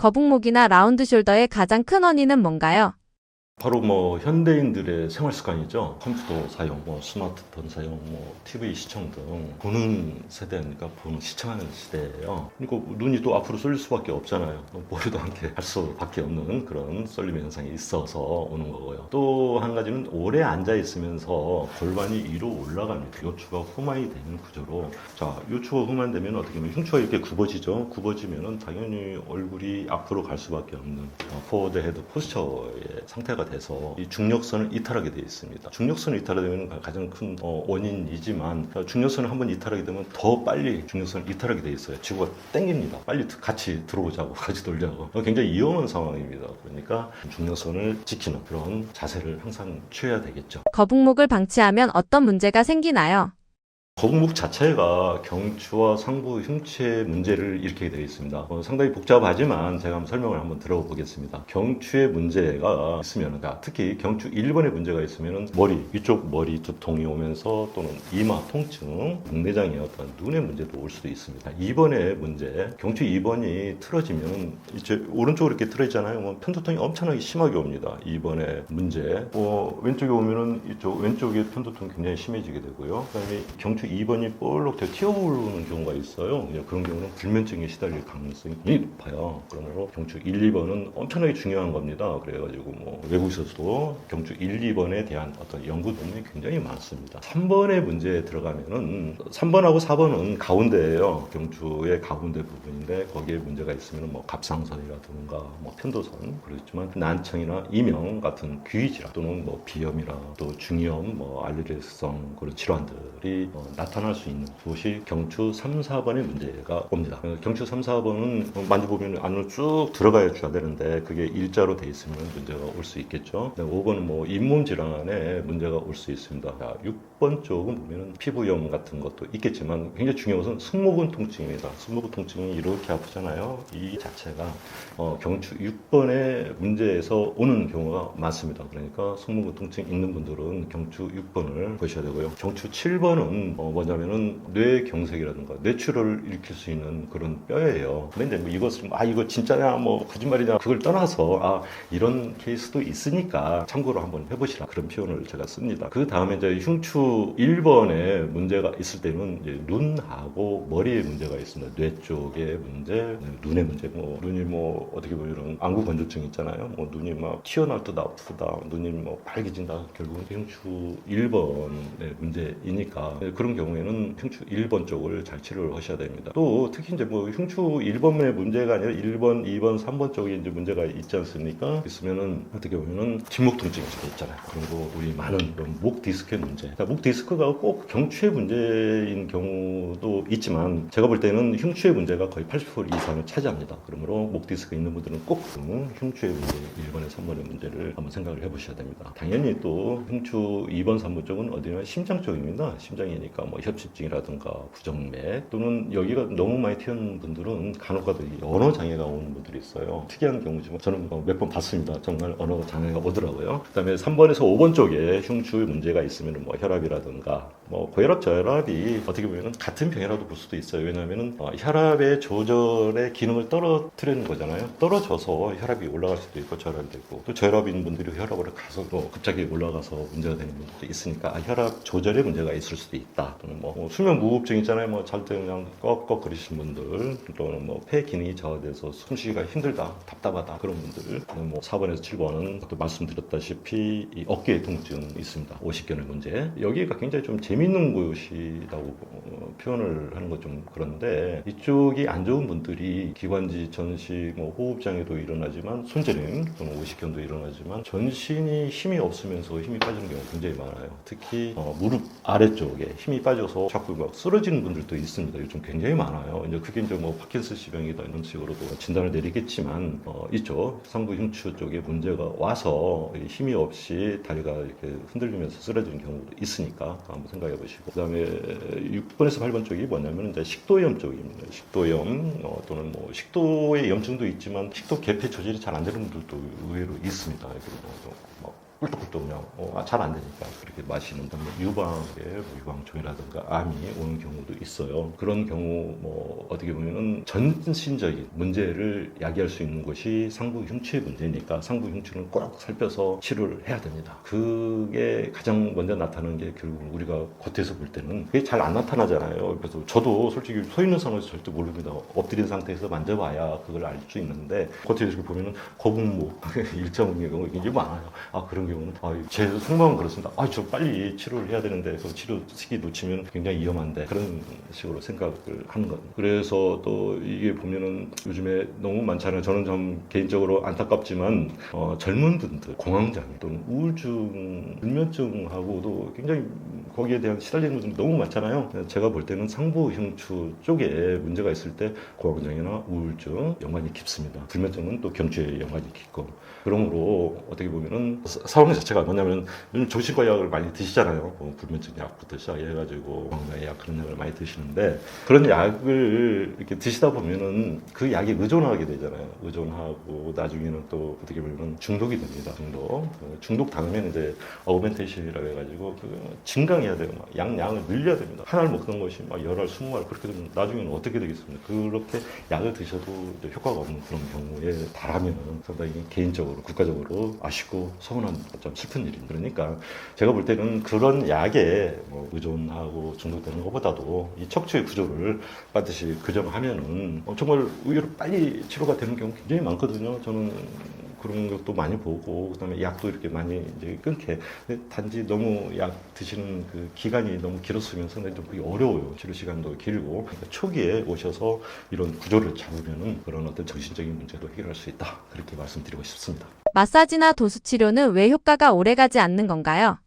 거북목이나 라운드 숄더의 가장 큰 원인은 뭔가요? 바로 현대인들의 생활 습관이죠. 컴퓨터 사용, 스마트폰 사용, TV 시청 등 보는 세대니까 보는 시청하는 시대예요. 그리고 눈이 또 앞으로 쏠릴 수밖에 없잖아요. 머리도 함께 할 수밖에 없는 그런 쏠림 현상이 있어서 오는 거고요. 또 한 가지는 오래 앉아 있으면서 골반이 위로 올라갑니다. 요추가 후만이 되는 구조로, 자, 요추가 후만되면 어떻게 보면 흉추가 이렇게 굽어지죠. 굽어지면은 당연히 얼굴이 앞으로 갈 수밖에 없는 포워드 헤드 포스처의 상태가 돼서 이 중력선을 이탈하게 되어 있습니다. 중력선을 이탈하게 가장 큰 원인이지만, 중력선을 한번 이탈하게 되면 더 빨리 중력선을 이탈하게 되어 있어요. 지구가 땡깁니다. 빨리 같이 들어오자고, 같이 돌자고. 굉장히 위험한 상황입니다. 그러니까 중력선을 지키는 그런 자세를 항상 취해야 되겠죠. 거북목을 방치하면 어떤 문제가 생기나요? 거북목 자체가 경추와 상부 흉추의 문제를 일으키게 되어 있습니다. 상당히 복잡하지만 제가 한번 설명을 한번 들어보겠습니다. 경추의 문제가 있으면, 특히 경추 1번의 문제가 있으면 위쪽 머리 두통이 오면서 또는 이마 통증, 백내장의 어떤 눈의 문제도 올 수도 있습니다. 2번의 문제, 경추 2번이 틀어지면 이제 오른쪽으로 이렇게 틀어지잖아요. 편두통이 엄청나게 심하게 옵니다. 2번의 문제. 왼쪽에 오면은 이쪽 왼쪽에 편두통이 굉장히 심해지게 되고요. 그다음에 경추 2번이 볼록 튀어오르는 경우가 있어요. 그런 경우는 불면증에 시달릴 가능성이 굉장히 높아요. 그러므로 경추 1, 2번은 엄청나게 중요한 겁니다. 그래가지고 외국에서도 경추 1, 2번에 대한 어떤 연구 논문이 굉장히 많습니다. 3번의 문제에 들어가면은 3번하고 4번은 가운데예요. 경추의 가운데 부분인데 거기에 문제가 있으면 갑상선이라든가 편도선, 그렇지만 난청이나 이명 같은 귀 질환 또는 비염이라 또 중이염, 알레르기성 그런 질환들이 나타날 수 있는 그것이 경추 3, 4번의 문제가 옵니다. 경추 3, 4번은 만져보면 안으로 쭉 들어가야 줘야 되는데 그게 일자로 돼 있으면 문제가 올 수 있겠죠. 5번은 잇몸 질환에 문제가 올 수 있습니다. 6번 쪽은 보면 피부염 같은 것도 있겠지만 굉장히 중요한 것은 승모근 통증입니다. 승모근 통증이 이렇게 아프잖아요. 이 자체가 경추 6번의 문제에서 오는 경우가 많습니다. 그러니까 승모근 통증 있는 분들은 경추 6번을 보셔야 되고요. 경추 7번은 뭐냐면은 뇌경색이라든가 뇌출혈을 일으킬 수 있는 그런 뼈예요. 그런데 이것을 이거 진짜냐 거짓말이냐 그걸 떠나서 이런 케이스도 있으니까 참고로 한번 해보시라 그런 표현을 제가 씁니다. 그 다음에 이제 흉추 1번에 문제가 있을 때는 이제 눈하고 머리에 문제가 있습니다. 뇌 쪽의 문제, 눈의 문제, 눈이 어떻게 보면 이런 안구 건조증 있잖아요. 눈이 튀어나올 듯 아프다, 눈이 빨개진다. 결국은 흉추 1번의 문제이니까 그런 경우에는 흉추 1번 쪽을 잘 치료를 하셔야 됩니다. 또 특히 이제 흉추 1번의 문제가 아니라 1번, 2번, 3번 쪽에 이제 문제가 있지 않습니까? 있으면은 어떻게 보면은 뒷목 통증이 있잖아요. 그리고 우리 많은 이런 목 디스크의 문제. 목 디스크가 꼭 경추의 문제인 경우도 있지만 제가 볼 때는 흉추의 문제가 거의 80% 이상을 차지합니다. 그러므로 목 디스크 있는 분들은 꼭 흉추의 문제, 1번에 3번의 문제를 한번 생각을 해보셔야 됩니다. 당연히 또 흉추 2번, 3번 쪽은 어디나 심장 쪽입니다. 심장이니까 협심증이라든가 부정맥 또는 여기가 너무 많이 튀는 분들은 간혹가다 언어 장애가 오는 분들이 있어요. 특이한 경우지만 저는 몇 번 봤습니다. 정말 언어 장애가 오더라고요. 그다음에 3번에서 5번 쪽에 흉추 문제가 있으면 혈압이라든가 고혈압, 저혈압이 어떻게 보면 같은 병이라도 볼 수도 있어요. 왜냐하면 혈압의 조절의 기능을 떨어뜨리는 거잖아요. 떨어져서 혈압이 올라갈 수도 있고 저혈압이 되고 또 저혈압인 분들이 혈압을 가서 또 갑자기 올라가서 문제가 되는 분들도 있으니까 혈압 조절에 문제가 있을 수도 있다. 또는 수면 무호흡증 있잖아요. 잘 때 그냥 꺽꺽거리시는 분들 또는 폐 기능이 저하돼서 숨쉬기가 힘들다, 답답하다 그런 분들. 4번에서 7번은 또 말씀드렸다시피 이 어깨 통증 있습니다. 오십견의 문제. 여기가 굉장히 좀 재밌는 곳이라고 표현을 하는 건 좀 그런데 이쪽이 안 좋은 분들이 기관지 전식, 호흡장애도 일어나지만 손저림 또는 오십견도 일어나지만 전신이 힘이 없으면서 힘이 빠지는 경우가 굉장히 많아요. 특히 무릎 아래쪽에 힘이 빠져서 자꾸 쓰러지는 분들도 있습니다. 요즘 굉장히 많아요. 이제 그게 이제 파킨슨씨 병이다 이런 식으로도 진단을 내리겠지만 이쪽 상부 흉추 쪽에 문제가 와서 힘이 없이 다리가 이렇게 흔들리면서 쓰러지는 경우도 있으니까 한번 생각해 보시고, 그다음에 6번에서 8번 쪽이 뭐냐면 이제 식도염 쪽입니다. 식도염 또는 식도의 염증도 있지만 식도 개폐 조절이 잘 안 되는 분들도 의외로 있습니다. 꿀떡꿀떡 그냥 잘 안 되니까 그렇게 마시는 뭐 유방종이라든가 암이 오는 경우도 있어요. 그런 경우 뭐 어떻게 보면은 전신적인 문제를 야기할 수 있는 것이 상부 흉추의 문제니까 상부 흉추는 꼭 살펴서 치료를 해야 됩니다. 그게 가장 먼저 나타나는 게 결국 우리가 겉에서 볼 때는 그게 잘 안 나타나잖아요. 그래서 저도 솔직히 서 있는 상황에서 절대 모릅니다. 엎드린 상태에서 만져봐야 그걸 알 수 있는데 겉에 이렇게 보면은 거북목 일자목의 경우 굉장히 많아요. 그런 경우는 제 속마음은 그렇습니다. 저 빨리 치료를 해야 되는데 그 치료 시기 놓치면 굉장히 위험한데 그런 식으로 생각을 하는 것. 그래서 또 이게 보면은 요즘에 너무 많잖아요. 저는 좀 개인적으로 안타깝지만 젊은 분들 공황장애 또는 우울증, 불면증하고도 굉장히 거기에 대한 시달리는 분들이 너무 많잖아요. 제가 볼 때는 상부 흉추 쪽에 문제가 있을 때 공황장애나 우울증 연관이 깊습니다. 불면증은 또 경추에 연관이 깊고 그러므로 어떻게 보면은 상황 자체가 뭐냐면 요즘 정신과 약을 많이 드시잖아요. 불면증 약부터 시작해가지고 공황장애 약 그런 약을 많이 드시는데 그런 약을 이렇게 드시다 보면은 그 약에 의존하게 되잖아요. 의존하고 나중에는 또 어떻게 보면 중독이 됩니다. 중독 당하면 이제 어그멘테이션이라고 해가지고 증강해야 돼요. 양을 늘려야 됩니다. 하나를 먹던 것이 막 열알, 20알 그렇게 되면 나중에는 어떻게 되겠습니까? 그렇게 약을 드셔도 효과가 없는 그런 경우에 달하면 상당히 개인적으로 국가적으로 아쉽고 서운한 좀 슬픈 일입니다. 그러니까 제가 볼 때는 그런 약에 의존하고 중독되는 것보다도 이 척추의 구조를 반드시 교정하면은 정말 의외로 빨리 치료가 되는 경우 굉장히 많거든요. 저는 그런 것도 많이 보고 그다음에 약도 이렇게 많이 이제 끊게 단지 너무 약 드시는 그 기간이 너무 길었으면 상당히 좀 그게 어려워요. 치료 시간도 길고 그러니까 초기에 오셔서 이런 구조를 잡으면은 그런 어떤 정신적인 문제도 해결할 수 있다. 그렇게 말씀드리고 싶습니다. 마사지나 도수 치료는 왜 효과가 오래가지 않는 건가요?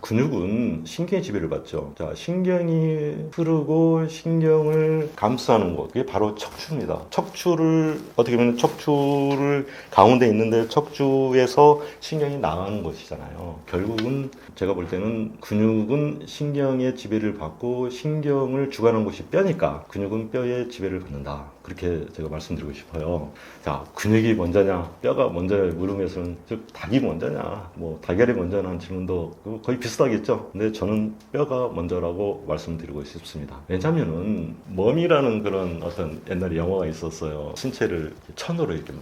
근육은 신경의 지배를 받죠. 자, 신경이 흐르고 신경을 감싸는 것, 그게 바로 척추입니다. 척추를, 어떻게 보면 척추를 가운데 있는데 척추에서 신경이 나가는 것이잖아요. 결국은 제가 볼 때는 근육은 신경의 지배를 받고 신경을 주관하는 것이 뼈니까 근육은 뼈의 지배를 받는다. 그렇게 제가 말씀드리고 싶어요. 자, 근육이 먼저냐, 뼈가 먼저냐 물음에서는 즉 닭이 먼저냐, 달걀이 먼저냐는 질문도 거의 비슷하겠죠. 근데 저는 뼈가 먼저라고 말씀드리고 싶습니다. 왜냐면은 몸이라는 그런 어떤 옛날에 영화가 있었어요. 신체를 천으로 이렇게 막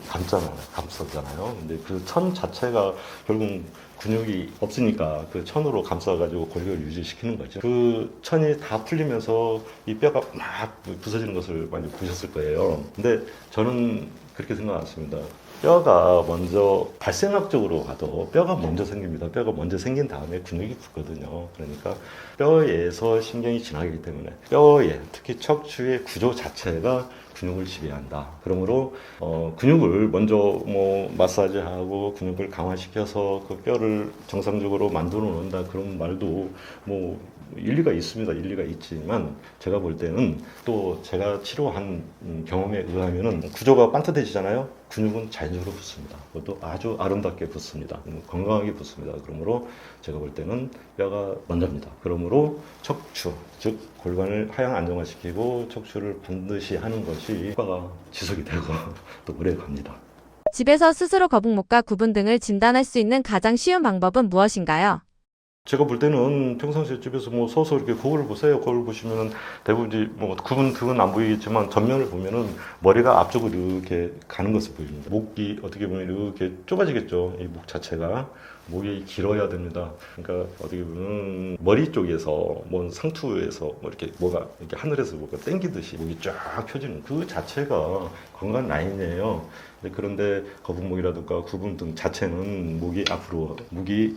감싸잖아요. 근데 그 천 자체가 결국 근육이 없으니까 그 천으로 감싸가지고 골격을 유지시키는 거죠. 그 천이 다 풀리면서 이 뼈가 막 부서지는 것을 많이 보셨을 거예요. 근데 저는 그렇게 생각 안 했습니다. 뼈가 먼저 발생학적으로 가도 뼈가 먼저 생깁니다. 뼈가 먼저 생긴 다음에 근육이 붙거든요. 그러니까 뼈에서 신경이 지나가기 때문에 뼈에 특히 척추의 구조 자체가 근육을 지배한다. 그러므로 근육을 먼저 마사지하고 근육을 강화시켜서 그 뼈를 정상적으로 만들어 놓는다 그런 말도 일리가 있습니다. 일리가 있지만 제가 볼 때는 또 제가 치료한 경험에 의하면은 구조가 반듯해지잖아요. 근육은 자연적으로 붙습니다. 그것도 아주 아름답게 붙습니다. 건강하게 붙습니다. 그러므로 제가 볼 때는 뼈가 먼저입니다. 그러므로 척추, 즉 골반을 하향 안정화시키고 척추를 반드시 하는 것이 효과가 지속이 되고 또 오래 갑니다. 집에서 스스로 거북목과 구분 등을 진단할 수 있는 가장 쉬운 방법은 무엇인가요? 제가 볼 때는 평상시에 집에서 서서 이렇게 거울을 보세요. 거울 보시면은 대부분 이제 구분 등은 안 보이겠지만 전면을 보면은 머리가 앞쪽으로 이렇게 가는 것을 보입니다. 목이 어떻게 보면 이렇게 좁아지겠죠. 이 목 자체가. 목이 길어야 됩니다. 그러니까 어떻게 보면 머리 쪽에서 상투에서 이렇게 이렇게 하늘에서 뭐가 땡기듯이 목이 쫙 펴지는 그 자체가 건강 라인이에요. 그런데 거북목이라든가 구분 등 자체는 목이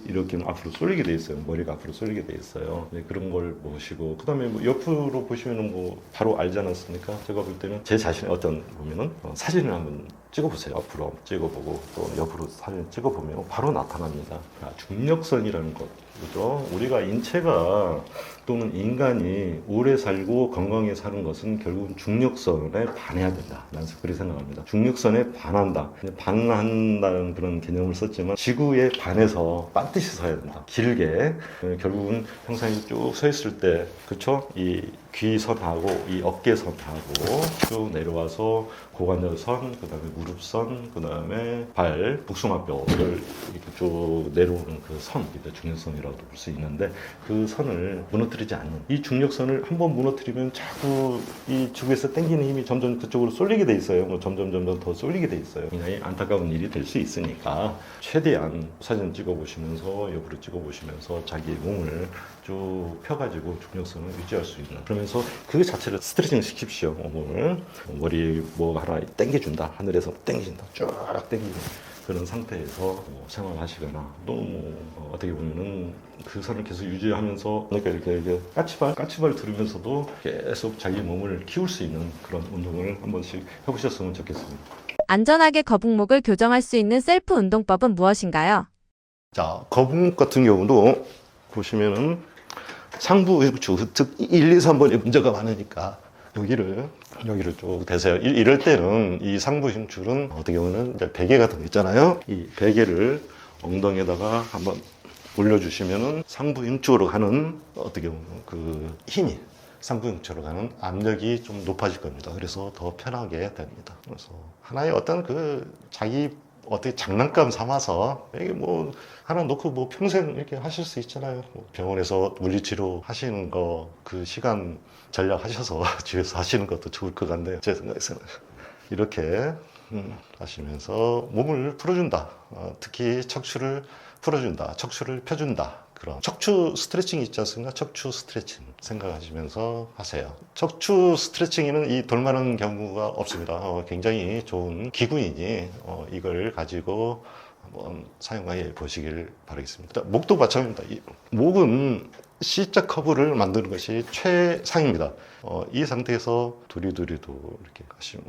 이렇게 앞으로 쏠리게 돼 있어요. 머리가 앞으로 쏠리게 돼 있어요. 그런 걸 보시고 그다음에 옆으로 보시면은 바로 알지 않았습니까? 제가 볼 때는 제 자신의 보면은 사진을 한번 찍어보세요. 앞으로 찍어보고 또 옆으로 사진 찍어보면 바로 나타납니다. 중력선이라는 것. 그죠? 우리가 인체가 또는 인간이 오래 살고 건강하게 사는 것은 결국은 중력선에 반해야 된다. 나는 그렇게 생각합니다. 중력선에 반한다. 반한다는 그런 개념을 썼지만 지구에 반해서 반드시 서야 된다. 길게. 결국은 평상시 쭉 서 있을 때, 그쵸? 이 귀선하고 이 어깨선하고 쭉 내려와서 고관절선, 그 다음에 무릎선, 그 다음에 발, 복숭아뼈를 이렇게 쭉 내려오는 그 선, 중력선이라고 볼 수 있는데 그 선을 무너뜨리지 않는 이 중력선을 한번 무너뜨리면 자꾸 이 지구에서 당기는 힘이 점점 그쪽으로 쏠리게 돼 있어요. 뭐 점점 더 쏠리게 돼 있어요. 굉장히 안타까운 일이 될 수 있으니까 최대한 사진 찍어 보시면서 옆으로 찍어 보시면서 자기의 몸을 쭉 펴가지고 중력선을 유지할 수 있는 그러면서 그 자체를 스트레칭 시킵시오. 몸을 머리 뭐 하나 당겨준다. 하늘에서 당긴다. 쭉 당기는 그런 상태에서 생활하시거나 또 어떻게 보면은 그 선을 계속 유지하면서 그러니까 이렇게 까치발 들으면서도 계속 자기 몸을 키울 수 있는 그런 운동을 한 번씩 해보셨으면 좋겠습니다. 안전하게 거북목을 교정할 수 있는 셀프 운동법은 무엇인가요? 자, 거북목 같은 경우도 보시면은 상부 흉추, 즉 1, 2, 3번에 문제가 많으니까 여기를 쭉 대세요. 이럴 때는 이 상부 흉추는 어떻게 보면 이제 베개 같은 거 있잖아요. 이 베개를 엉덩이에다가 한번 올려주시면은 상부 흉추로 가는 어떻게 보면 그 힘이 상부 흉추로 가는 압력이 좀 높아질 겁니다. 그래서 더 편하게 됩니다. 그래서 하나의 어떤 그 자기 어떻게 장난감 삼아서 이게 뭐 하나 놓고 뭐 평생 이렇게 하실 수 있잖아요. 뭐 병원에서 물리치료 하시는 거 그 시간 전략하셔서 집에서 하시는 것도 좋을 것 같네요. 제 생각에서는 이렇게 하시면서 몸을 풀어준다. 특히 척추를 풀어준다. 척추를 펴준다. 그런 척추 스트레칭 있지 않습니까? 척추 스트레칭 생각하시면서 하세요. 척추 스트레칭에는 이 돌만한 경우가 없습니다. 굉장히 좋은 기구이니 이걸 가지고 한번 사용해 보시길 바라겠습니다. 목도 마찬가지입니다. 목은 C자 커브를 만드는 것이 최상입니다. 이 상태에서 두리두리도 이렇게 가시면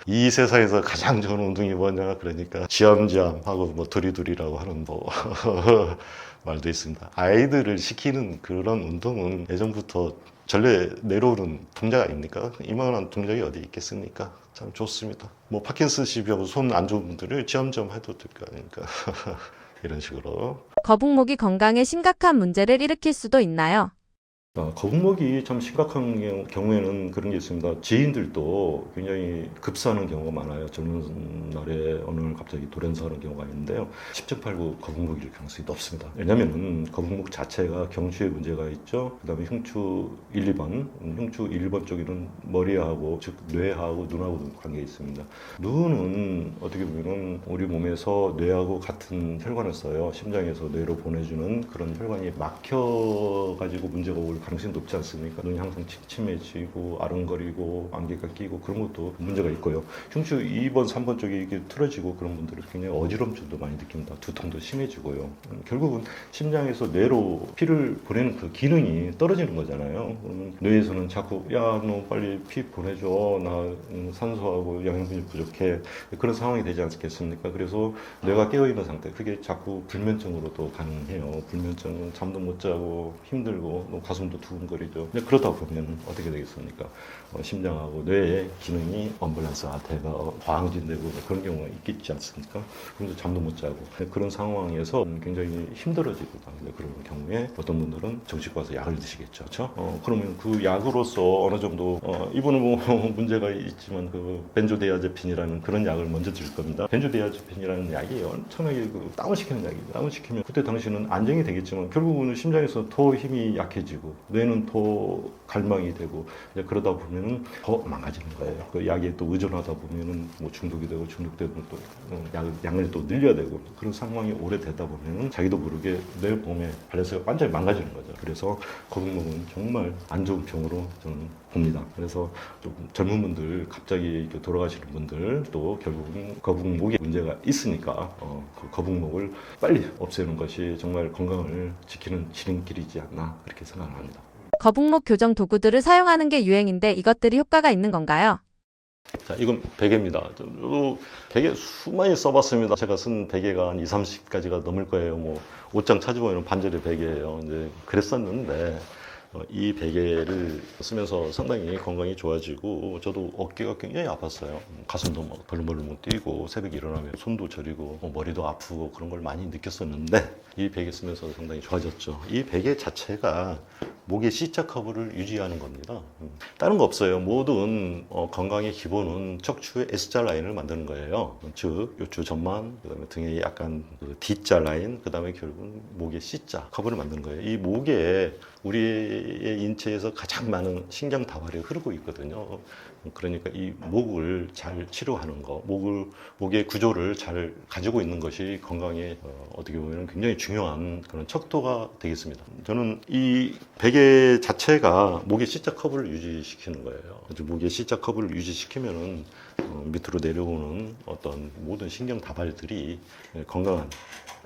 이 세상에서 가장 좋은 운동이 뭐냐 그러니까 지암지암하고 뭐 두리두리라고 하는 뭐 말도 있습니다. 아이들을 시키는 그런 운동은 예전부터 전래 내려오는 동작 아닙니까? 이만한 동작이 어디 있겠습니까? 참 좋습니다. 뭐 파킨슨시병 손 안 좋은 분들은 지암지암 해도 될 거 아닙니까? 이런 식으로. 거북목이 건강에 심각한 문제를 일으킬 수도 있나요? 거북목이 참 심각한 경우에는 그런 게 있습니다. 지인들도 굉장히 급사하는 경우가 많아요. 젊은 날에 어느 날 갑자기 돌연사하는 경우가 있는데요. 10.89 거북목일 가능성이 높습니다. 왜냐면은 거북목 자체가 경추에 문제가 있죠. 그 다음에 흉추 1, 2번, 흉추 1, 2번 쪽에는 머리하고, 즉 뇌하고 눈하고도 관계가 있습니다. 눈은 어떻게 보면은 우리 몸에서 뇌하고 같은 혈관을 써요. 심장에서 뇌로 보내주는 그런 혈관이 막혀가지고 문제가 올 가능성이 높지 않습니까? 눈이 항상 침침해지고 아른거리고 안개가 끼고 그런 것도 문제가 있고요. 흉추 2번, 3번 쪽이 이게 틀어지고 그런 분들은 굉장히 어지럼증도 많이 느낍니다. 두통도 심해지고요. 결국은 심장에서 뇌로 피를 보내는 그 기능이 떨어지는 거잖아요. 그러면 뇌에서는 자꾸 야, 너 빨리 피 보내줘. 나 산소하고 영양분이 부족해. 그런 상황이 되지 않겠습니까? 그래서 뇌가 깨어있는 상태. 그게 자꾸 불면증으로도 가능해요. 불면증은 잠도 못 자고 힘들고 가슴도 두근거리죠. 근데 그러다 보면 어떻게 되겠습니까? 심장하고 뇌의 기능이 언밸런스가 과항진되고 그런 경우가 있겠지 않습니까? 그래서 잠도 못 자고 그런 상황에서 굉장히 힘들어지거든요. 그런 경우에 어떤 분들은 정식 와서 약을 드시겠죠. 그렇죠? 그러면 그 약으로서 어느 정도 이분은 뭐 문제가 있지만 그 벤조디아제핀이라는 그런 약을 먼저 줄 겁니다. 벤조디아제핀이라는 약이 엄청나게 그 다운시키는 약이에요. 다운시키면 그때 당시는 안정이 되겠지만 결국은 심장에서 더 힘이 약해지고 뇌는 더 갈망이 되고 이제 그러다 보면은 더 망가지는 거예요. 그 약에 또 의존하다 보면은 뭐 중독이 되고 중독되면 또 양을 또 늘려야 되고 그런 상황이 오래되다 보면은 자기도 모르게 뇌 몸의 밸런스가 완전히 망가지는 거죠. 그래서 거북목은 정말 안 좋은 병으로 저는 봅니다. 그래서 좀 젊은 분들 갑자기 이렇게 돌아가시는 분들 또 결국은 거북목에 문제가 있으니까 그 거북목을 빨리 없애는 것이 정말 건강을 지키는 지름길이지 않나 그렇게 생각합니다. 거북목 교정 도구들을 사용하는 게 유행인데 이것들이 효과가 있는 건가요? 자, 이건 베개입니다. 저도 베개 수많이 써봤습니다. 제가 쓴 베개가 한 2, 30가지가 넘을 거예요. 뭐 옷장 찾아보면 반절의 베개예요. 이제 그랬었는데 이 베개를 쓰면서 상당히 건강이 좋아지고 저도 어깨가 굉장히 아팠어요. 가슴도 막 벌렁벌렁 뛰고 새벽에 일어나면 손도 저리고 머리도 아프고 그런 걸 많이 느꼈었는데 이 베개 쓰면서 상당히 좋아졌죠. 이 베개 자체가 목의 C자 커브를 유지하는 겁니다. 다른 거 없어요. 모든 건강의 기본은 척추의 S자 라인을 만드는 거예요. 즉 요추 전만, 그다음에 등에 약간 그 D자 라인, 그다음에 결국은 목의 C자 커브를 만드는 거예요. 이 목에 우리의 인체에서 가장 많은 신경 다발이 흐르고 있거든요. 그러니까 이 목을 잘 치료하는 거, 목의 구조를 잘 가지고 있는 것이 건강에 어떻게 보면 굉장히 중요한 그런 척도가 되겠습니다. 저는 이 베개 자체가 목의 C자 커브를 유지시키는 거예요. 목의 C자 커브를 유지시키면은 밑으로 내려오는 어떤 모든 신경 다발들이 건강한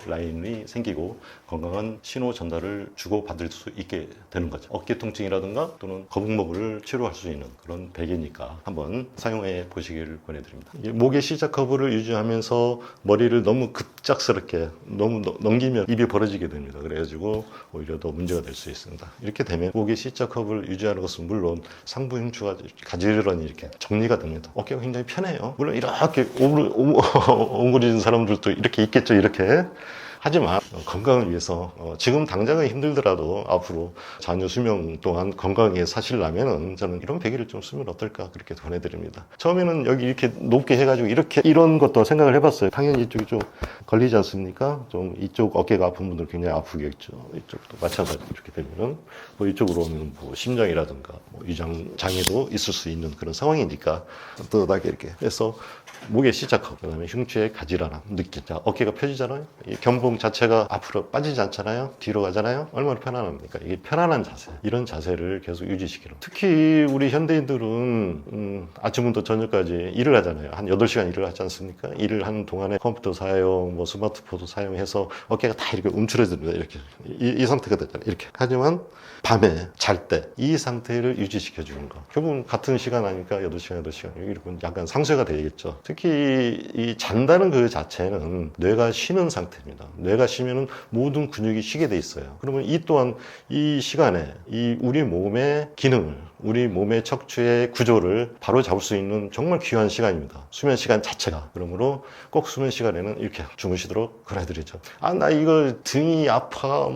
라인이 생기고 건강한 신호 전달을 주고받을 수 있게 되는 거죠. 어깨 통증이라든가 또는 거북목을 치료할 수 있는 그런 베개니까 한번 사용해 보시기를 권해드립니다. 목의 C자 커브를 유지하면서 머리를 너무 급작스럽게 너무 넘기면 입이 벌어지게 됩니다. 그래가지고 오히려 더 문제가 될 수 있습니다. 이렇게 되면 목의 C자 커브를 유지하는 것은 물론 상부 흉추가 가지런히 이렇게 정리가 됩니다. 어깨가 굉장히 편해요. 물론 이렇게 옹그리는 사람들도 이렇게 있겠죠. 이렇게. 하지만 건강을 위해서 지금 당장은 힘들더라도 앞으로 자녀 수명 동안 건강하게 사시려면은 저는 이런 베개를 좀 쓰면 어떨까 그렇게 권해드립니다. 처음에는 여기 이렇게 높게 해가지고 이런 것도 생각을 해봤어요. 당연히 이쪽이 좀 걸리지 않습니까? 좀 이쪽 어깨가 아픈 분들 굉장히 아프겠죠. 이쪽도 마찬가지로 이렇게 되면은 뭐 이쪽으로 오면 뭐 심장이라든가 뭐 위장 장애도 있을 수 있는 그런 상황이니까 떳떳하게 이렇게 해서 목의 C자 커브, 그다음에 흉추의 가지런함 느끼. 자, 어깨가 펴지잖아요. 이 견봉 자체가 앞으로 빠지지 않잖아요. 뒤로 가잖아요. 얼마나 편안합니까? 이게 편안한 자세. 이런 자세를 계속 유지시키는. 특히 우리 현대인들은 아침부터 저녁까지 일을 하잖아요. 한 8시간 일을 하지 않습니까? 일을 하는 동안에 컴퓨터 사용, 뭐 스마트폰도 사용해서 어깨가 다 이렇게 움츠러집니다. 이렇게 이 상태가 됐잖아요. 이렇게. 하지만 밤에 잘 때 이 상태를 유지시켜 주는 거. 결국은 같은 시간 하니까 8시간, 8시간 이렇게 약간 상쇄가 되겠죠. 특히 이 잔다는 그 자체는 뇌가 쉬는 상태입니다. 뇌가 쉬면은 모든 근육이 쉬게 돼 있어요. 그러면 이 또한 이 시간에 이 우리 몸의 기능을, 우리 몸의 척추의 구조를 바로 잡을 수 있는 정말 귀한 시간입니다. 수면 시간 자체가. 그러므로 꼭 수면 시간에는 이렇게 주무시도록 권해드리죠. 아, 나 이거 등이 아파,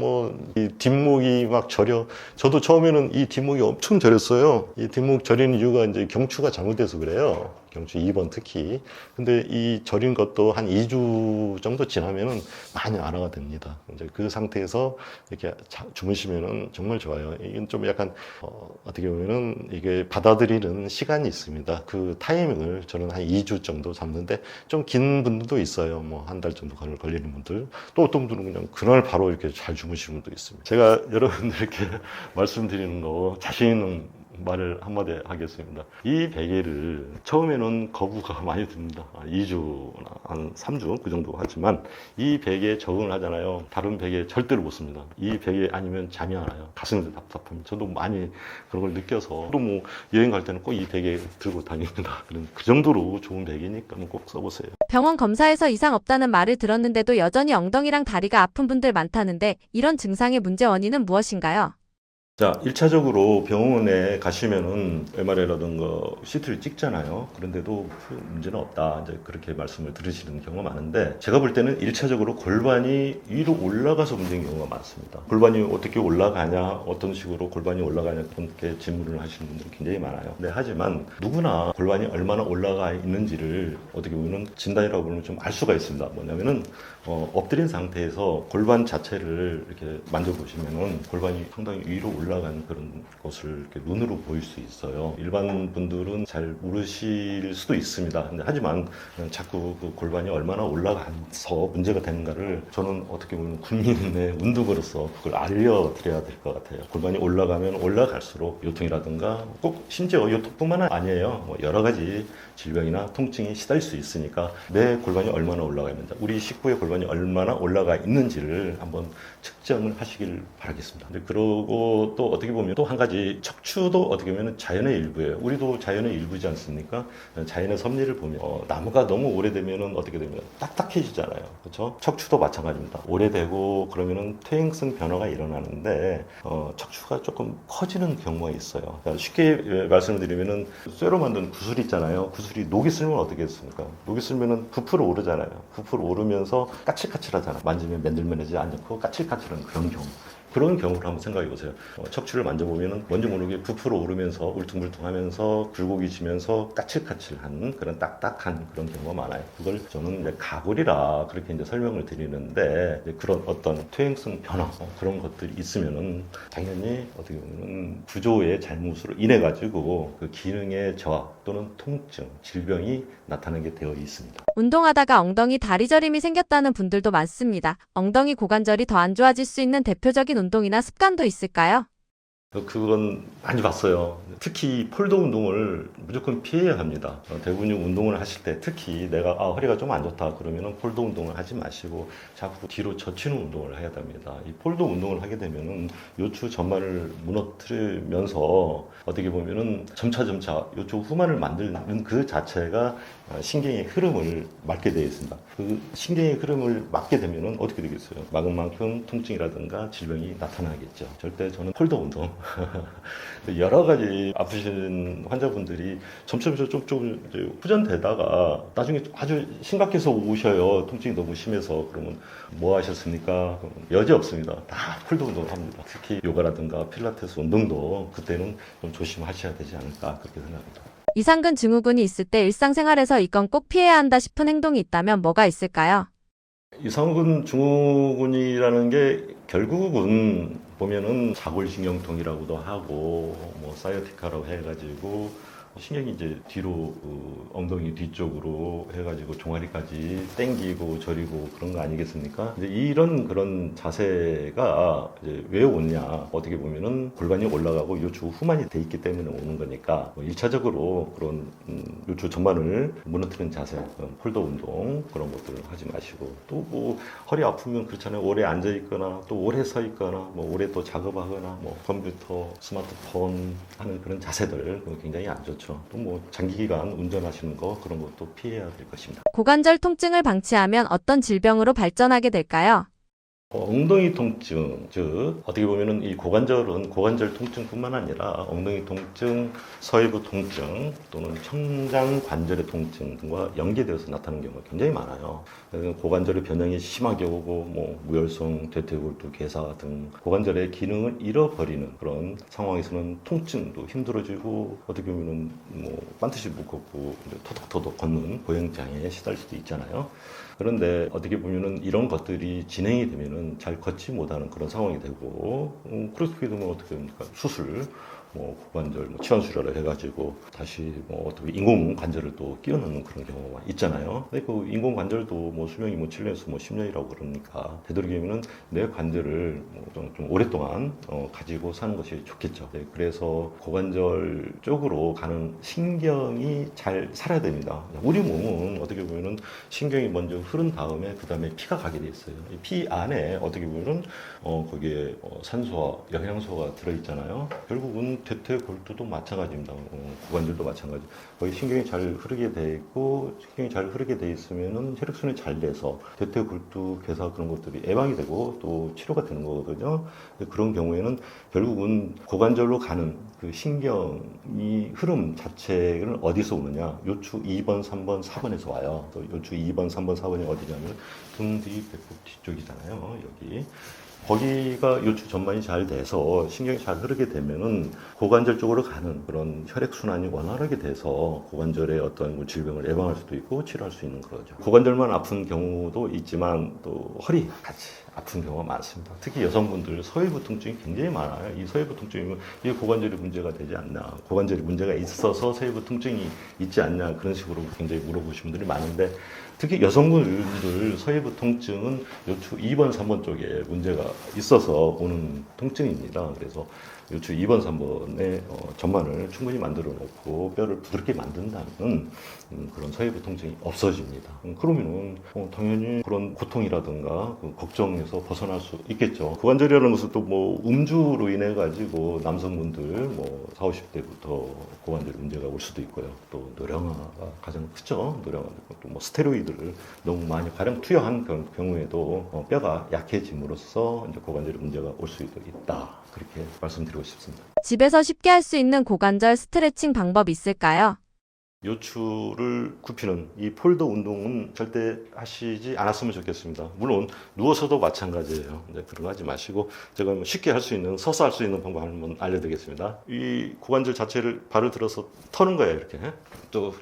이 뒷목이 막 저려. 저도 처음에는 이 뒷목이 엄청 저렸어요. 이 뒷목 저리는 이유가 이제 경추가 잘못돼서 그래요. 경추 2번 특히. 근데 이 저린 것도 한 2주 정도 지나면은 많이 완화가 됩니다. 이제 그 상태에서 이렇게 주무시면은 정말 좋아요. 이건 좀 약간, 어떻게 보면은 이게 받아들이는 시간이 있습니다. 그 타이밍을 저는 한 2주 정도 잡는데 좀 긴 분들도 있어요. 뭐 한 달 정도 걸리는 분들. 또 어떤 분들은 그냥 그날 바로 이렇게 잘 주무시는 분도 있습니다. 제가 여러분들께 말씀드리는 거 자신 있는 말을 한마디 하겠습니다. 이 베개를 처음에는 거부가 많이 듭니다. 2주나 한 3주 그 정도 하지만 이 베개에 적응을 하잖아요. 다른 베개에 절대로 못 씁니다. 이 베개 아니면 잠이 안 와요. 가슴이 답답합니다. 저도 많이 그런 걸 느껴서 또 뭐 여행 갈 때는 꼭 이 베개 들고 다닙니다. 그 정도로 좋은 베개니까 꼭 써보세요. 병원 검사에서 이상 없다는 말을 들었는데도 여전히 엉덩이랑 다리가 아픈 분들 많다는데 이런 증상의 문제 원인은 무엇인가요? 자, 1차적으로 병원에 가시면은 MRI라든가 CT를 찍잖아요. 그런데도 문제는 없다. 이제 그렇게 말씀을 들으시는 경우가 많은데 제가 볼 때는 1차적으로 골반이 위로 올라가서 문제인 경우가 많습니다. 골반이 어떻게 올라가냐, 어떤 식으로 골반이 올라가냐 그렇게 질문을 하시는 분들이 굉장히 많아요. 네, 하지만 누구나 골반이 얼마나 올라가 있는지를 어떻게 보면 진단이라고 보면 좀 알 수가 있습니다. 뭐냐면은 엎드린 상태에서 골반 자체를 이렇게 만져보시면은 골반이 상당히 위로 올라간 그런 것을 이렇게 눈으로 보일 수 있어요. 일반 분들은 잘 모르실 수도 있습니다. 근데 하지만 자꾸 그 골반이 얼마나 올라가서 문제가 되는가를 저는 어떻게 보면 국민의 운동으로서 그걸 알려드려야 될 것 같아요. 골반이 올라가면 올라갈수록 요통이라든가 꼭 심지어 요통뿐만 아니에요. 뭐 여러 가지 질병이나 통증이 시달릴 수 있으니까 내 골반이 얼마나 올라가 있는지, 우리 식구의 골반이 얼마나 올라가 있는지를 한번 측정을 하시길 바라겠습니다. 근데 그러고 그리고 또 어떻게 보면 또 한 가지 척추도 어떻게 보면 자연의 일부예요. 우리도 자연의 일부지 않습니까? 자연의 섭리를 보면 나무가 너무 오래되면은 어떻게 되면 딱딱해지잖아요. 그렇죠? 척추도 마찬가지입니다. 오래되고 그러면은 퇴행성 변화가 일어나는데 척추가 조금 커지는 경우가 있어요. 그러니까 쉽게 말씀드리면은 쇠로 만든 구슬 있잖아요. 구슬이 녹이 슬면 어떻게 했습니까? 녹이 슬면은 부풀어 오르잖아요. 부풀어 오르면서 까칠까칠하잖아요. 만지면 맨들맨하지 않고 까칠까칠한 그런 경우. 그런 경우를 한번 생각해 보세요. 척추를 만져보면 뭔지 모르게 부풀어 오르면서 울퉁불퉁하면서 굴곡이 지면서 까칠까칠한 그런 딱딱한 그런 경우가 많아요. 그걸 저는 이제 가골이라 그렇게 이제 설명을 드리는데 이제 그런 어떤 퇴행성 변화 그런 것들이 있으면은 당연히 어떻게 보면 구조의 잘못으로 인해 가지고 그 기능의 저하 또는 통증, 질병이 나타나게 되어 있습니다. 운동하다가 엉덩이 다리 저림이 생겼다는 분들도 많습니다. 엉덩이 고관절이 더 안 좋아질 수 있는 대표적인 운동이나 습관도 있을까요? 그건 많이 봤어요. 특히 폴더 운동을 무조건 피해야 합니다. 대근육 운동을 하실 때 특히 내가 허리가 좀 안 좋다 그러면은 폴더 운동을 하지 마시고 자꾸 뒤로 젖히는 운동을 해야 됩니다. 이 폴더 운동을 하게 되면은 요추 전반을 무너뜨리면서 어떻게 보면은 점차 요추 후만을 만드는 그 자체가 신경의 흐름을 막게 되어 있습니다. 그 신경의 흐름을 막게 되면은 어떻게 되겠어요? 막은 만큼 통증이라든가 질병이 나타나겠죠. 절대 저는 폴더 운동 여러 가지 아프신 환자분들이 점점 이제 후전되다가 나중에 아주 심각해서 오셔요. 통증이 너무 심해서. 그러면 뭐 하셨습니까? 여지 없습니다. 다 폴더 운동을 합니다. 특히 요가라든가 필라테스 운동도 그때는 좀 조심하셔야 되지 않을까 그렇게 생각합니다. 이상근 증후군이 있을 때 일상생활에서 이건 꼭 피해야 한다 싶은 행동이 있다면 뭐가 있을까요? 이상근 증후군이라는 게 결국은 보면은 자골신경통이라고도 하고 뭐 사이어티카라고 해가지고 신경이 이제 뒤로 엉덩이 뒤쪽으로 해가지고 종아리까지 땡기고 저리고 그런 거 아니겠습니까? 이제 이런 그런 자세가 이제 왜 오냐? 어떻게 보면은 골반이 올라가고 요추 후만이 돼 있기 때문에 오는 거니까 1차적으로 그런 요추 전반을 무너뜨리는 자세, 폴더 운동 그런 것들을 하지 마시고 또 뭐 허리 아프면 그렇잖아요. 오래 앉아 있거나 또 오래 서 있거나 뭐 오래 또 작업하거나 뭐 컴퓨터, 스마트폰 하는 그런 자세들 굉장히 안 좋죠. 또 뭐 장기기간 운전하시는 거 그런 것도 피해야 될 것입니다. 고관절 통증을 방치하면 어떤 질병으로 발전하게 될까요? 엉덩이 통증, 즉 어떻게 보면은 이 고관절은 고관절 통증뿐만 아니라 엉덩이 통증, 서해부 통증 또는 청장 관절의 통증 등과 연계되어서 나타나는 경우가 굉장히 많아요. 그래서 고관절의 변형이 심하게 오고 뭐 무혈성 대퇴골두 괴사 등 고관절의 기능을 잃어버리는 그런 상황에서는 통증도 힘들어지고 어떻게 보면은 뭐 반드시 못 걷고 토독토독 걷는 보행장애에 시달릴 수도 있잖아요. 그런데 어떻게 보면은 이런 것들이 진행이 되면은 잘 걷지 못하는 그런 상황이 되고 그렇게 되면 어떻게 됩니까? 수술, 뭐 고관절, 뭐 치환수술을 해가지고 다시 뭐 어떻게 인공 관절을 또 끼워 넣는 그런 경우가 있잖아요. 근데 그 인공 관절도 뭐 수명이 뭐 7년에서 뭐 10년이라고 그러니까 되도록이면은 내 관절을 좀 오랫동안 가지고 사는 것이 좋겠죠. 네, 그래서 고관절 쪽으로 가는 신경이 잘 살아야 됩니다. 우리 몸은 어떻게 보면은 신경이 먼저 흐른 다음에 그 다음에 피가 가게 돼 있어요. 이 피 안에 어떻게 보면은 거기에 산소와 영양소가 들어 있잖아요. 결국은 대퇴골두도 마찬가지입니다. 고관절도 마찬가지. 거기 신경이 잘 흐르게 돼 있고 신경이 잘 흐르게 돼 있으면은 혈액순환이 잘 돼서 대퇴골두 괴사 그런 것들이 예방이 되고 또 치료가 되는 거거든요. 그런 경우에는 결국은 고관절로 가는 그 신경이 흐름 자체는 어디서 오느냐? 요추 2번, 3번, 4번에서 와요. 또 요추 2번, 3번, 4번이 어디냐면 등 뒤 배꼽 뒤쪽이잖아요. 여기. 거기가 요추 전반이 잘 돼서 신경이 잘 흐르게 되면은 고관절 쪽으로 가는 그런 혈액순환이 원활하게 돼서 고관절의 어떤 질병을 예방할 수도 있고 치료할 수 있는 거죠. 고관절만 아픈 경우도 있지만 또 허리 같이 아픈 경우가 많습니다. 특히 여성분들 서해부 통증이 굉장히 많아요. 이 서해부 통증이면 이 고관절이 문제가 되지 않나, 고관절이 문제가 있어서 서해부 통증이 있지 않냐 그런 식으로 굉장히 물어보시는 분들이 많은데 특히 여성분들 서해부 통증은 요추 2번, 3번 쪽에 문제가 있어서 오는 통증입니다. 그래서 요추 2번, 3번에 전반을 충분히 만들어 놓고 뼈를 부드럽게 만든다면 그런 서해부 통증이 없어집니다. 그러면은 당연히 그런 고통이라든가 그 걱정에 통해서 벗어날 수 있겠죠. 고관절이라는 것은 또 뭐 음주로 인해 가지고 남성분들 뭐 40, 50대부터 고관절 문제가 올 수도 있고요. 또 노령화가 가장 크죠. 노령화 또 뭐 스테로이드를 너무 많이 가량 투여한 경우에도 뼈가 약해짐으로써 이제 고관절 문제가 올 수도 있다. 그렇게 말씀드리고 싶습니다. 집에서 쉽게 할 수 있는 고관절 스트레칭 방법 있을까요? 요추를 굽히는 이 폴더 운동은 절대 하시지 않았으면 좋겠습니다. 물론 누워서도 마찬가지예요. 이제 그런 거 하지 마시고 제가 뭐 쉽게 할 수 있는 서서 할 수 있는 방법 한번 알려드리겠습니다. 이 고관절 자체를 발을 들어서 터는 거예요. 이렇게 쭉.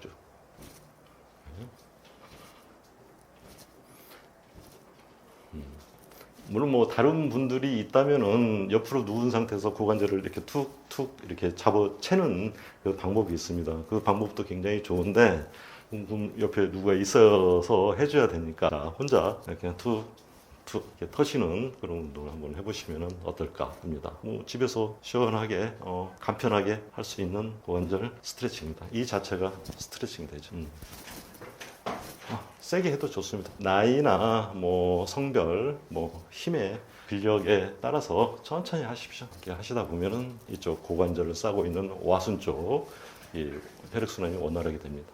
물론 뭐 다른 분들이 있다면은 옆으로 누운 상태에서 고관절을 이렇게 툭툭 이렇게 잡아채는 그 방법이 있습니다. 그 방법도 굉장히 좋은데 옆에 누가 있어서 해줘야 되니까 혼자 그냥 툭툭 이렇게 터시는 그런 운동을 한번 해보시면 어떨까 합니다. 뭐 집에서 시원하게 간편하게 할 수 있는 고관절 스트레칭입니다. 이 자체가 스트레칭이 되죠. 세게 해도 좋습니다. 나이나 뭐 성별, 뭐 힘의 근력에 따라서 천천히 하십시오. 이렇게 하시다 보면은 이쪽 고관절을 싸고 있는 와순 쪽 이 혈액순환이 원활하게 됩니다.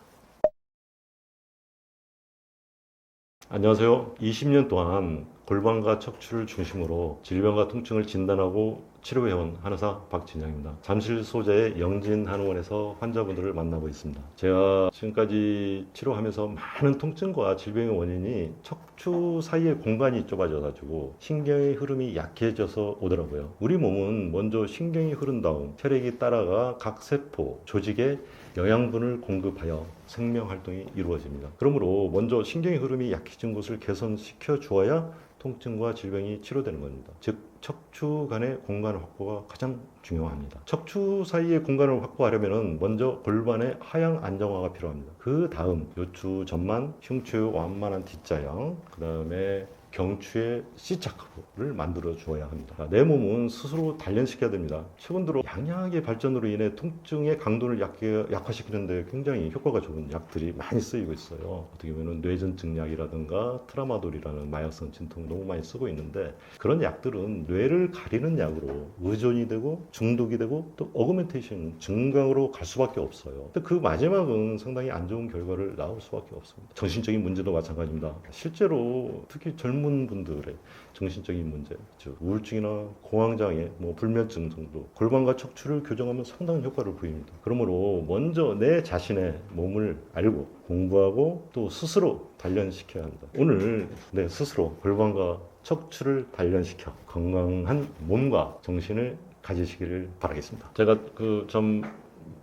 안녕하세요. 20년 동안 골반과 척추를 중심으로 질병과 통증을 진단하고 치료해온 한의사 박진영입니다. 잠실 소재의 영진한의원에서 환자분들을 만나고 있습니다. 제가 지금까지 치료하면서 많은 통증과 질병의 원인이 척추 사이의 공간이 좁아져가지고 신경의 흐름이 약해져서 오더라고요. 우리 몸은 먼저 신경이 흐른 다음 혈액이 따라가 각 세포, 조직에 영양분을 공급하여 생명 활동이 이루어집니다. 그러므로 먼저 신경의 흐름이 약해진 곳을 개선시켜 주어야 통증과 질병이 치료되는 겁니다. 즉 척추 간의 공간 확보가 가장 중요합니다. 척추 사이의 공간을 확보하려면 먼저 골반의 하향 안정화가 필요합니다. 그 다음 요추 전만, 흉추 완만한 D자형, 그 다음에 경추의 C자크를 만들어 주어야 합니다. 내 몸은 스스로 단련시켜야 됩니다. 최근 들어 양양의 발전으로 인해 통증의 강도를 약화시키는데 굉장히 효과가 좋은 약들이 많이 쓰이고 있어요. 어떻게 보면 뇌전증 약이라든가 트라마돌이라는 마약성 진통 너무 많이 쓰고 있는데 그런 약들은 뇌를 가리는 약으로 의존이 되고 중독이 되고 또 어그멘테이션 증강으로 갈 수밖에 없어요. 근데 그 마지막은 상당히 안 좋은 결과를 낳을 수밖에 없습니다. 정신적인 문제도 마찬가지입니다. 실제로 특히 젊은 분들의 정신적인 문제, 즉 우울증이나 공황장애, 뭐 불면증 정도 골반과 척추를 교정하면 상당한 효과를 보입니다. 그러므로 먼저 내 자신의 몸을 알고 공부하고 또 스스로 단련시켜야 합니다. 오늘 내 스스로 골반과 척추를 단련시켜 건강한 몸과 정신을 가지시기를 바라겠습니다. 제가 좀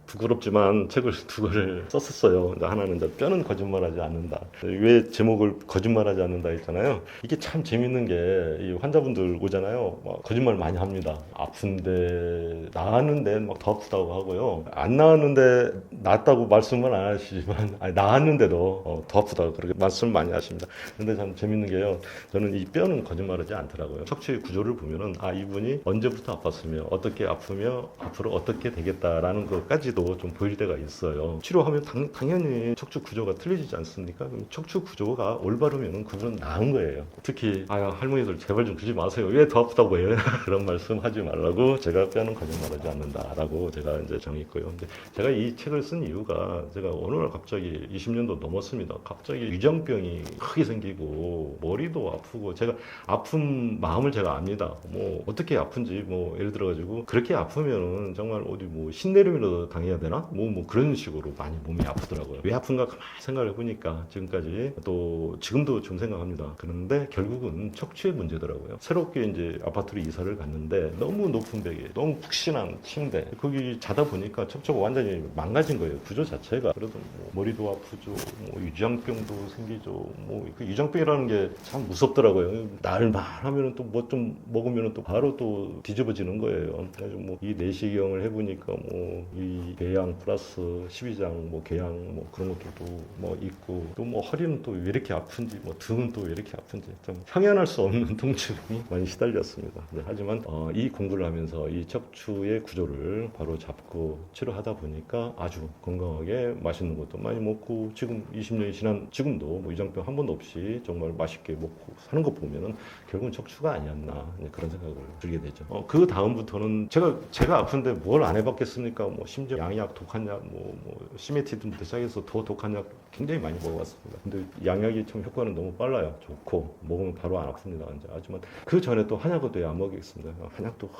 부끄럽지만 책을 두 권을 썼었어요. 하나는 이제 뼈는 거짓말하지 않는다. 왜 제목을 거짓말하지 않는다 했잖아요. 이게 참 재밌는 게 이 환자분들 오잖아요. 막 거짓말 많이 합니다. 아픈데 나았는데 막 더 아프다고 하고요. 안 나았는데 낫다고 말씀은 안 하시지만 나았는데도 더 아프다고 그렇게 말씀 많이 하십니다. 근데 참 재밌는 게요. 저는 이 뼈는 거짓말하지 않더라고요. 척추의 구조를 보면은 이분이 언제부터 아팠으며 어떻게 아프며 앞으로 어떻게 되겠다라는 것까지 좀 보일 때가 있어요. 치료하면 당연히 척추 구조가 틀려지지 않습니까? 그럼 척추 구조가 올바르면 그분은 나은 거예요. 특히 할머니들 제발 좀 그러지 마세요. 왜 더 아프다고 해요? 그런 말씀 하지 말라고 제가 뼈는 거짓말하지 않는다라고 제가 이제 정했고요. 근데 제가 이 책을 쓴 이유가 제가 어느 날 갑자기 20년도 넘었습니다. 갑자기 위장병이 크게 생기고 머리도 아프고 제가 아픈 마음을 제가 압니다. 뭐 어떻게 아픈지 뭐 예를 들어가지고 그렇게 아프면은 정말 어디 뭐 신내림이라도 당해야 되나? 뭐 그런 식으로 많이 몸이 아프더라고요. 왜 아픈가 가만히 생각을 해보니까 지금까지 또 지금도 좀 생각합니다. 그런데 결국은 척추의 문제더라고요. 새롭게 이제 아파트로 이사를 갔는데 너무 높은 베개, 너무 푹신한 침대 거기 자다 보니까 척추가 완전히 망가진 거예요. 구조 자체가. 그래도 뭐 머리도 아프죠. 뭐 위장병도 생기죠. 뭐 그 위장병이라는 게 참 무섭더라고요. 날만 하면은 또 뭐 좀 먹으면은 또 바로 또 뒤집어지는 거예요. 그래서 뭐 이 내시경을 해보니까 뭐 이 이 배양 플러스 12장 뭐 개양 뭐 그런 것들도 뭐 있고 또 뭐 허리는 또 왜 이렇게 아픈지 뭐 등은 또 왜 이렇게 아픈지 좀 형연할 수 없는 통증이 많이 시달렸습니다. 네, 하지만 이 공부를 하면서 이 척추의 구조를 바로 잡고 치료하다 보니까 아주 건강하게 맛있는 것도 많이 먹고 지금 20년이 지난 지금도 뭐 위장병 한 번도 없이 정말 맛있게 먹고 사는 것 보면은 결국은 척추가 아니었나 그런 생각을 들게 되죠. 그 다음부터는 제가 아픈데 뭘 안 해봤겠습니까? 뭐 심지어 양약, 독한 약, 뭐 시메티든부터 시작해서 더 독한 약 굉장히 많이 먹어봤습니다. 근데 양약이 참 효과는 너무 빨라요. 좋고 먹으면 바로 안 아픕니다. 이제. 하지만 그 전에 또 한약은 또 안 먹겠습니다. 한약도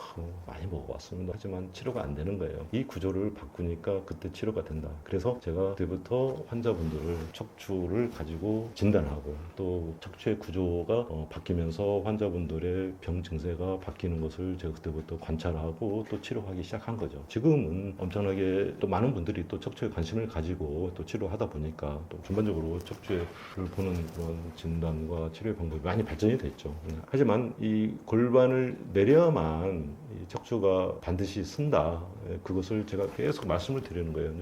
많이 먹어봤습니다. 하지만 치료가 안 되는 거예요. 이 구조를 바꾸니까 그때 치료가 된다. 그래서 제가 그때부터 환자분들을 척추를 가지고 진단하고 또 척추의 구조가 바뀌면서 환자분들의 병 증세가 바뀌는 것을 제가 그때부터 관찰하고 또 치료하기 시작한 거죠. 지금은 엄청나게 또 많은 분들이 또 척추에 관심을 가지고 또 치료하다 보니까 또 전반적으로 척추를 보는 그런 진단과 치료의 방법이 많이 발전이 됐죠. 하지만 이 골반을 내려야만 이 척추가 반드시 쓴다. 그것을 제가 계속 말씀을 드리는 거예요.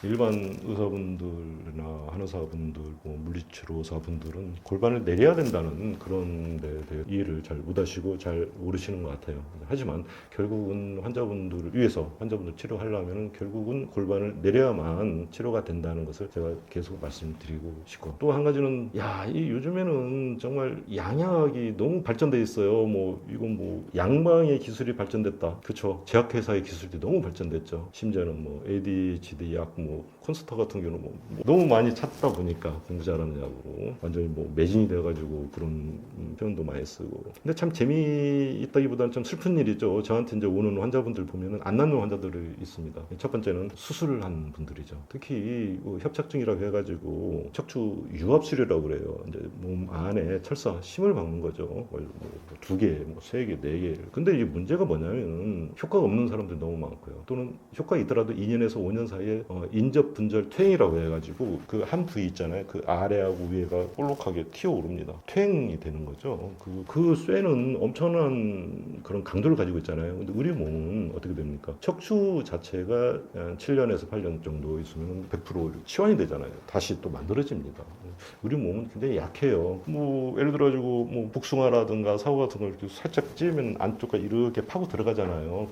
일반 의사분들이나 한의사분들, 물리치료 의사분들은 골반을 내려야 된다는 그런 데 대해 이해를 잘 못하시고 잘 모르시는 것 같아요. 하지만 결국은 환자분들을 위해서 환자분들 치료하려면 결국은 골반을 내려야만 치료가 된다는 것을 제가 계속 말씀드리고 싶고 또 한 가지는 이 요즘에는 정말 양약이 너무 발전돼 있어요. 이건 양방의 기술이 발전됐다. 그렇죠. 제약회사의 기술이 너무 발전됐죠. 심지어는 ADHD 약, 콘스터 같은 경우는 너무 많이 찾다 보니까 공부 잘하는 약으로 완전히 매진이 돼가지고 그런 표현도 많이 쓰고. 근데 참 재미있다기보다는 좀 슬픈 일이죠. 저한테 이제 오는 환자분들 보면은 안 낫는 환자들이 있습니다. 첫 번째는 수술을 한 분들이죠. 특히 협착증이라고 해가지고 척추 유압술이라고 그래요. 이제 몸 안에 철사 심을 박는 거죠. 2개, 3개, 4개. 근데 이 문제가 뭐냐면은 효과가 없는 사람들 너무 많고요. 또는 효과 있더라도 2년에서 5년 사이에 인접 분절 퇴행이라고 해가지고 그 한 부위 있잖아요. 그 아래하고 위에가 볼록하게 튀어오릅니다. 퇴행이 되는 거죠. 그 쇠는 엄청난 그런 강도를 가지고 있잖아요. 근데 우리 몸은 어떻게 됩니까? 척추 자체가 7년에서 8년 정도 있으면 100% 치환이 되잖아요. 다시 또 만들어집니다. 우리 몸은 굉장히 약해요. 예를 들어가지고 복숭아라든가 사과 같은 걸 이렇게 살짝 찌면 안쪽까지 이렇게 파고 들어가잖아요.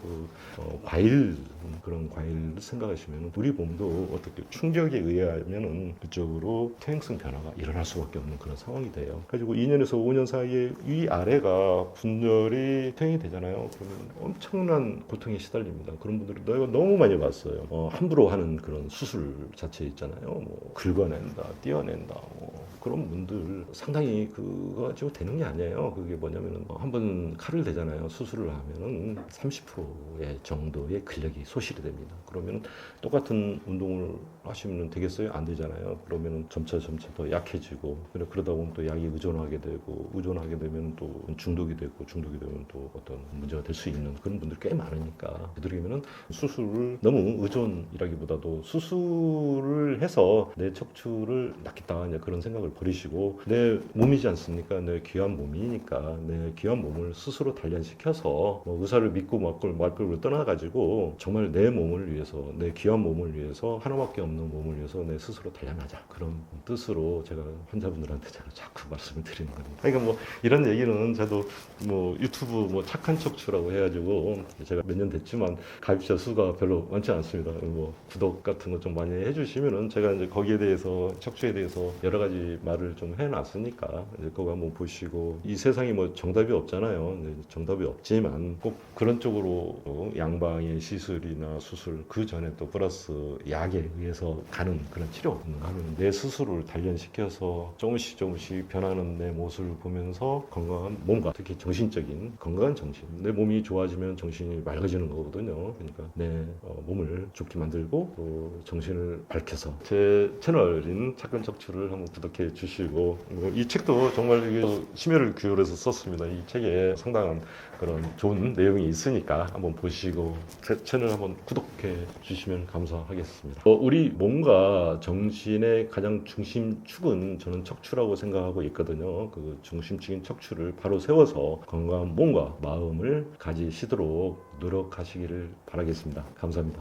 과일 그런 과일을 생각하시면 우리 몸도 어떻게 충격에 의하면은 그쪽으로 퇴행성 변화가 일어날 수밖에 없는 그런 상황이 돼요. 가지고 2년에서 5년 사이에 위 아래가 분절이 퇴행이 되잖아요. 그러면 엄청난 고통에 시달립니다. 그런 분들이 내가 너무 많이 봤어요. 함부로 하는 그런 수술 자체 있잖아요. 긁어낸다, 띄어낸다. 그런 분들 상당히 그거 가지고 되는 게 아니에요. 그게 뭐냐면은 한번 칼을 대잖아요. 수술을 하면은 30%의 정도의 근력이 소실이 됩니다. 그러면 똑같은 운동을 하시면 되겠어요? 안 되잖아요. 그러면 점차 더 약해지고 그러다 보면 또 약이 의존하게 되면 또 중독이 되면 또 어떤 문제가 될 수 있는 그런 분들이 꽤 많으니까 그들에게는 수술을 너무 의존이라기보다도 수술을 해서 내 척추를 낫겠다 그런 생각을 버리시고 내 몸이지 않습니까? 내 귀한 몸이니까 내 귀한 몸을 스스로 단련시켜서 의사를 믿고 말걸로 떠나가지고 정말 내 몸을 위해서 내 귀한 몸을 위해서 하나밖에 없는 몸을 위해서 내 스스로 단련하자 그런 뜻으로 제가 환자분들한테 제가 자꾸 말씀을 드리는 겁니다. 그러니까 이런 얘기는 저도 유튜브 착한 척추라고 해가지고 제가 몇 년 됐지만 가입자 수가 별로 많지 않습니다. 구독 같은 거 좀 많이 해주시면은 제가 이제 거기에 대해서 척추에 대해서 여러 가지 말을 좀 해놨으니까 이제 그거 한번 보시고 이 세상에 정답이 없잖아요. 정답이 없지만 꼭 그런 쪽으로 양방의 시술이나 수술 그 전에 또 플러스 약에 의해서 가는 그런 치료 하면 내 스스로를 단련시켜서 조금씩 변하는 내 모습을 보면서 건강한 몸과 특히 정신적인 건강한 정신 내 몸이 좋아지면 정신이 맑아지는 거거든요. 그러니까 내 몸을 좋게 만들고 또 정신을 밝혀서 제 채널인 착한 척추를 한번 구독해 주시고 이 책도 정말 이게 심혈을 기울여서 썼습니다. 이 책에 상당한 그런 좋은 내용이 있으니까 한번 보시고 제 채널 한번 구독해 주시면 감사하겠습니다. 우리 몸과 정신의 가장 중심축은 저는 척추라고 생각하고 있거든요. 그 중심축인 척추를 바로 세워서 건강한 몸과 마음을 가지시도록 노력하시기를 바라겠습니다. 감사합니다.